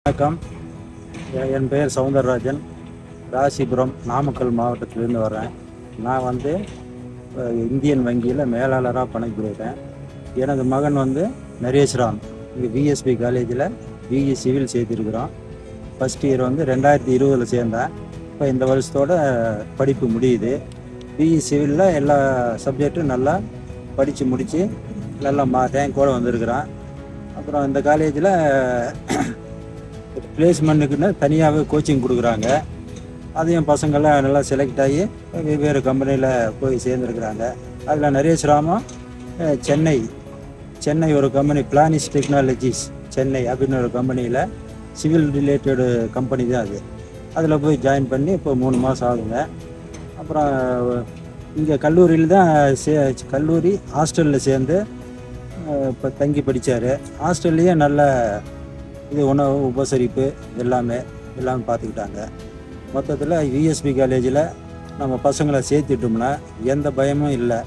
வணக்கம். என் பெயர் சவுந்தரராஜன். ராசிபுரம், நாமக்கல் மாவட்டத்திலேருந்து வரேன். நான் இந்தியன் வங்கியில் மேலாளராக பணிபுரிகிறேன். எனது மகன் நரேஷ்ராம் இங்கே விஎஸ்பி காலேஜில் பிஇ சிவில் சேர்த்துருக்குறோம். ஃபஸ்ட் இயர் 2020 சேர்ந்தேன். இப்போ இந்த வருஷத்தோட படிப்பு முடியுது. பிஇ சிவிலில் எல்லா சப்ஜெக்டும் நல்லா படித்து முடித்து நல்லா ரேங்கோடு வந்திருக்கிறான். அப்புறம் இந்த காலேஜில் பிளேஸ்மெண்ட்டுக்குன்னு தனியாகவே கோச்சிங் கொடுக்குறாங்க. அதையும் பசங்கள்லாம் நல்லா செலக்ட் ஆகி வெவ்வேறு கம்பெனியில் போய் சேர்ந்துருக்குறாங்க. அதில் நரேஷ்ராமும் சென்னை ஒரு கம்பெனி, பிளானிஸ் டெக்னாலஜிஸ் சென்னை அப்படின்னு ஒரு கம்பெனியில் சிவில் ரிலேட்டடு கம்பெனி தான் அது. அதில் போய் ஜாயின் பண்ணி இப்போ 3 மாதம் ஆகுங்க. அப்புறம் இங்கே கல்லூரியில் தான் கல்லூரி ஹாஸ்டலில் சேர்ந்து இப்போ தங்கி படித்தார். ஹாஸ்டல்லையே நல்ல உணவு உபசரிப்பு எல்லாமே பார்த்துக்கிட்டாங்க. மொத்தத்தில் விஎஸ்பி காலேஜில் நம்ம பசங்களை சேர்த்துட்டோம்னா எந்த பயமும் இல்லை.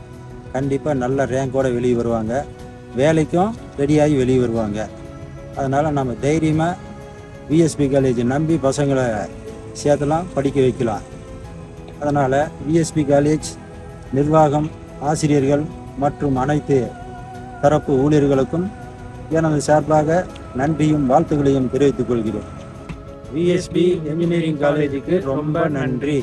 கண்டிப்பாக நல்ல ரேங்கோடு வெளியே வருவாங்க, வேலைக்கும் ரெடியாகி வெளியே வருவாங்க. அதனால் நம்ம தைரியமாக விஎஸ்பி காலேஜை நம்பி பசங்களை சேர்த்தலாம், படிக்க வைக்கலாம். அதனால் விஎஸ்பி காலேஜ் நிர்வாகம், ஆசிரியர்கள் மற்றும் அனைத்து தரப்பு ஊழியர்களுக்கும் எனது சார்பாக நன்றியும் வாழ்த்துக்களையும் தெரிவித்துக் கொள்கிறேன். விஎஸ்பி இன்ஜினியரிங் காலேஜுக்கு ரொம்ப நன்றி.